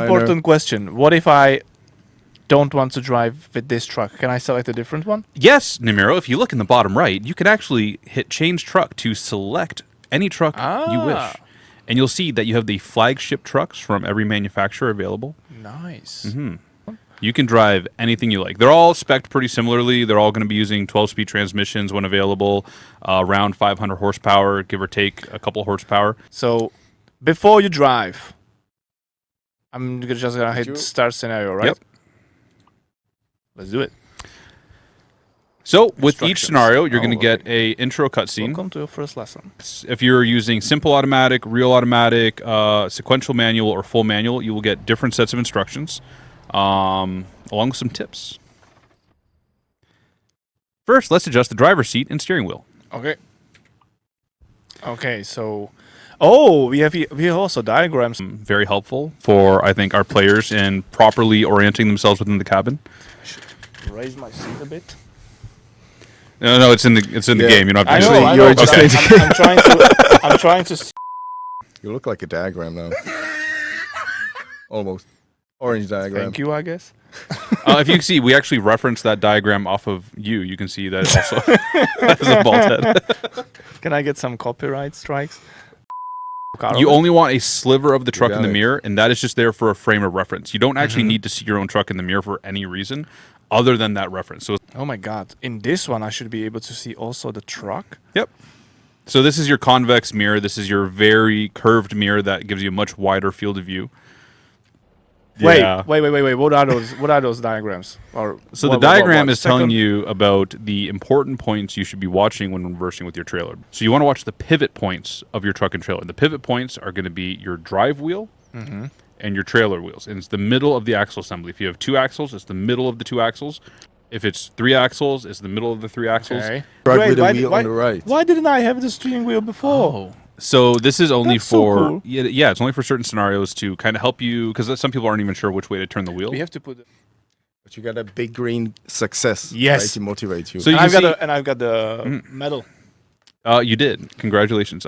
designer. Important question. What if I don't want to drive with this truck? Can I select a different one? Yes, Namiro, if you look in the bottom right, you can actually hit change truck to select any truck you wish. And you'll see that you have the flagship trucks from every manufacturer available. Nice. You can drive anything you like. They're all spec'd pretty similarly. They're all going to be using 12-speed transmissions when available, around 500 horsepower, give or take a couple horsepower. So, before you drive, I'm just going to hit start scenario, right? Yep. Let's do it. So, with each Instructions. scenario, you're going to get okay. a intro cutscene. Welcome to your first lesson. If you're using simple automatic, real automatic, sequential manual, or full manual, you will get different sets of instructions, along with some tips. First, let's adjust the driver's seat and steering wheel. Okay. Okay, so... Oh, we have also diagrams. Very helpful for, I think, our players in properly orienting themselves within the cabin. Raise my seat a bit. No, it's in the game. You don't have to. Actually, you're just I'm trying to. You look like a diagram now. Almost. Orange diagram. Thank you, I guess. If you can see, we actually referenced that diagram off of you. You can see that also that is a bald head. Can I get some copyright strikes? You only want a sliver of the truck in the got it. mirror, and that is just there for a frame of reference. You don't actually need to see your own truck in the mirror for any reason other than that reference. So, Oh my god. In this one, I should be able to see also the truck. yep. So this is your convex mirror. This is your very curved mirror that gives you a much wider field of view. Wait, Yeah. wait. What are those? What are those diagrams? Or So what- the diagram what? is telling Second- you about the important points you should be watching when reversing with your trailer. So you want to watch the pivot points of your truck and trailer. The pivot points are going to be your drive wheel and your trailer wheels. And it's the middle of the axle assembly. If you have 2 axles, it's the middle of the 2 axles. If it's 3 axles, it's the middle of the 3 axles. Okay. Right Wait, with the why- wheel why- on the right. Why didn't I have the steering wheel before? So this is only That's so for cool. yeah, it's only for certain scenarios to kind of help you because some people aren't even sure which way to turn the wheel. We have to put. But you got a big green success. Yes. Right, to motivate you. So you And can I've got the medal. You did. Congratulations.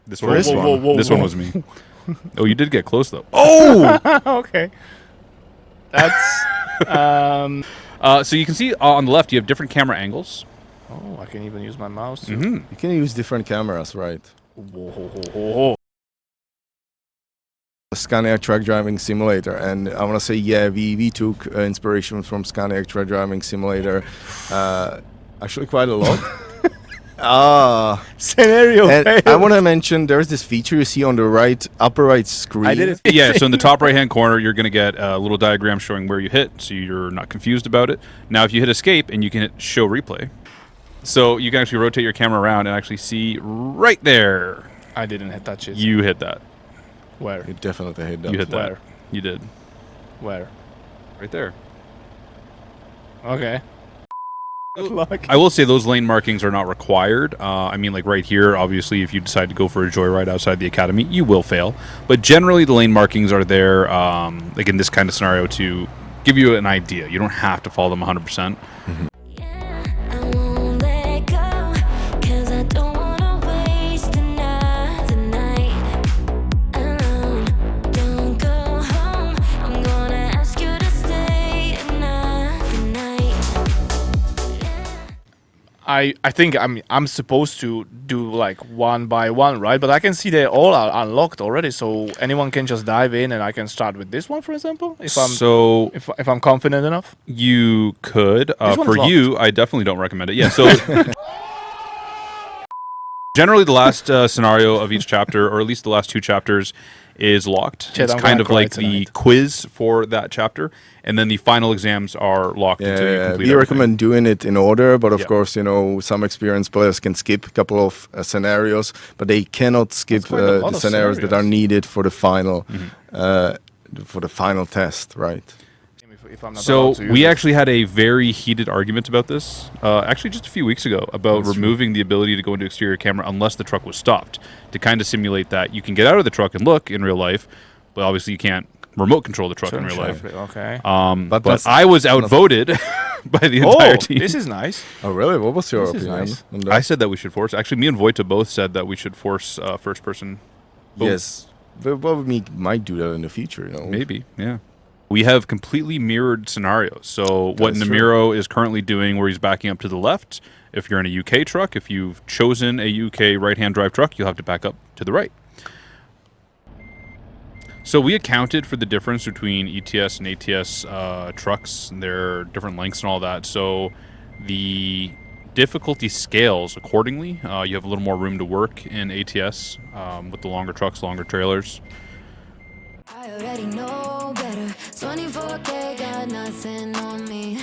This one. this one. This one was me. Oh, you did get close though. Oh. Okay. That's. So you can see on the left you have different camera angles. Oh, I can even use my mouse. Too. Mm-hmm. You can use different cameras, right? Whoa. Scania Truck Driving Simulator, and I want to say, yeah, we took inspiration from Scania Truck Driving Simulator, actually quite a lot. Scenario. And I fail. want to mention there's this feature you see on the right upper right screen. I did it. Yeah. So in the top right hand corner you're going to get a little diagram showing where you hit, so you're not confused about it. Now if you hit escape and you can hit show replay, so you can actually rotate your camera around and actually see right there. I didn't hit that shit. You hit that. Where? You definitely hit that. You hit that. Where? You did. Where? Right there. Okay. Luck. I will say those lane markings are not required. I mean, like right here, obviously, if you decide to go for a joyride outside the academy, you will fail. But generally, the lane markings are there, like in this kind of scenario, to give you an idea. You don't have to follow them 100%. I won't let go, 'cause I don't wanna waste another night alone. Don't go home, I'm gonna ask you to stay another night. I think I'm supposed to do like one by one, right? But I can see they all are unlocked already, so anyone can just dive in, and I can start with this one, for example, if I'm confident enough. You could. This one's For locked. you, I definitely don't recommend it. Yeah, so generally the last scenario of each chapter, or at least the last 2 chapters, is locked. Shit, It's I'm kind gonna of cry like the tonight. quiz for that chapter, and then the final exams are locked until you Yeah, complete we everything. recommend doing it in order, but of Yeah. course, some experienced players can skip a couple of scenarios, but they cannot skip quite a lot the of scenarios that are scenarios. needed for the final, test, right? If I'm not So allowed to use we it. actually had a very heated argument about this, actually just a few weeks ago, about removing the ability to go into exterior camera unless the truck was stopped, to kind of simulate that you can get out of the truck and look in real life, but obviously you can't remote control the truck in real life. Okay. But But that's I was outvoted by the entire team. This is nice. Oh, really? What was your This is opinion? nice. on that? I said that we should force. Actually, me and Vojta both said that we should force first person. Boom. Yes, we might do that in the future, you know. Maybe, yeah. We have completely mirrored scenarios. So what That's true. Namiro is currently doing, where he's backing up to the left, if you're in a UK truck, if you've chosen a UK right-hand drive truck, you'll have to back up to the right. So we accounted for the difference between ETS and ATS trucks and their different lengths and all that. So the difficulty scales accordingly. You have a little more room to work in ATS with the longer trucks, longer trailers. I already know better. 24K got nothing on me.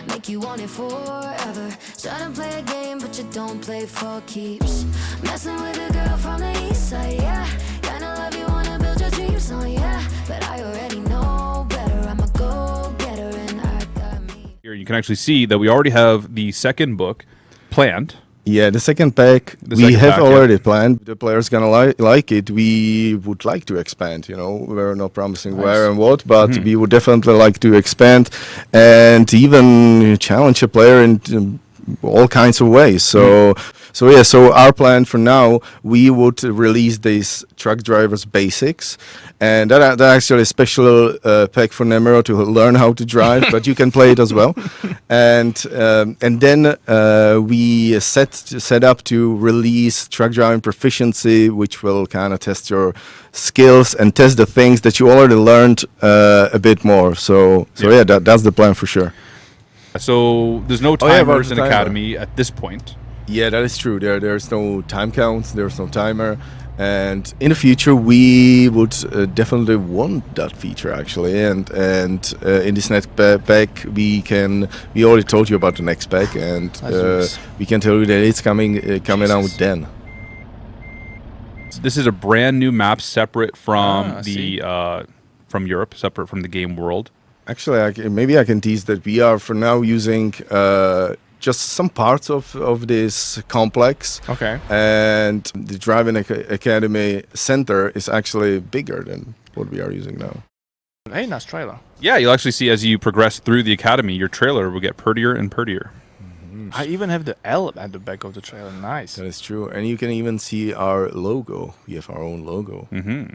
Make you want it forever. Try to play a game, but you don't play for keeps. Messing with a girl from the east side, yeah. Kinda love you, wanna build your dreams on, yeah. But I already know better. I'm a go-getter and I got me. Here you can actually see that we already have the second book planned. Yeah, the second pack The we second have pack, yeah. already planned. The player's gonna like it. We would like to expand. You know, we're not promising where and what, but we would definitely like to expand and even challenge a player in all kinds of ways. So our plan for now, we would release these truck drivers basics, and that actually a special pack for Namiro to learn how to drive, but you can play it as well. And then we set up to release truck driving proficiency, which will kind of test your skills and test the things that you already learned a bit more. So that's the plan for sure. So there's no Oh, yeah, about timers the in timer. Academy at this point. Yeah, that is true. There's no time counts. There's no timer. And in the future, we would definitely want that feature actually. And in this next pack, we already told you about the next pack, and Nice. we can tell you that it's coming out then. This is a brand new map, separate from I see. from Europe, separate from the game world. Actually, maybe I can tease that we are for now using just some parts of this complex. Okay. And the Driving Academy center is actually bigger than what we are using now. Hey, nice trailer. Yeah, you'll actually see as you progress through the academy, your trailer will get prettier and prettier. I even have the L at the back of the trailer. Nice. That is true. And you can even see our logo. We have our own logo. Mm-hmm.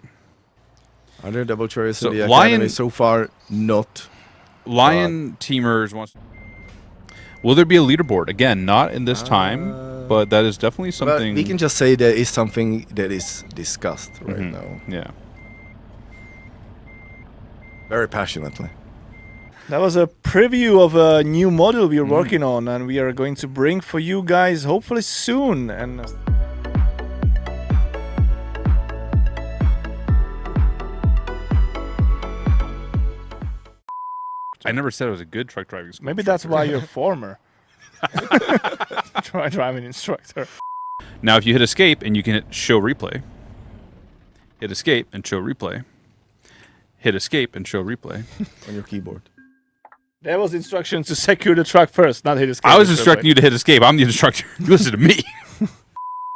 Are there double trailers So in the Lion- Academy? So far, not. Lion Teamers wants. Will there be a leaderboard again? Not in this time, but that is definitely But something. we can just say there is something that is discussed right Mhm. now. Yeah. Very passionately. That was a preview of a new model we are working on, and we are going to bring for you guys hopefully soon. And I never said it was a good truck driving school. maybe that's why you're former driving instructor. Now, if you hit escape and you can hit show replay, hit escape and show replay, hit escape and show replay. On your keyboard. That was instruction to secure the truck first, not hit escape. I was instructing you to hit escape. I'm the instructor. Listen to me.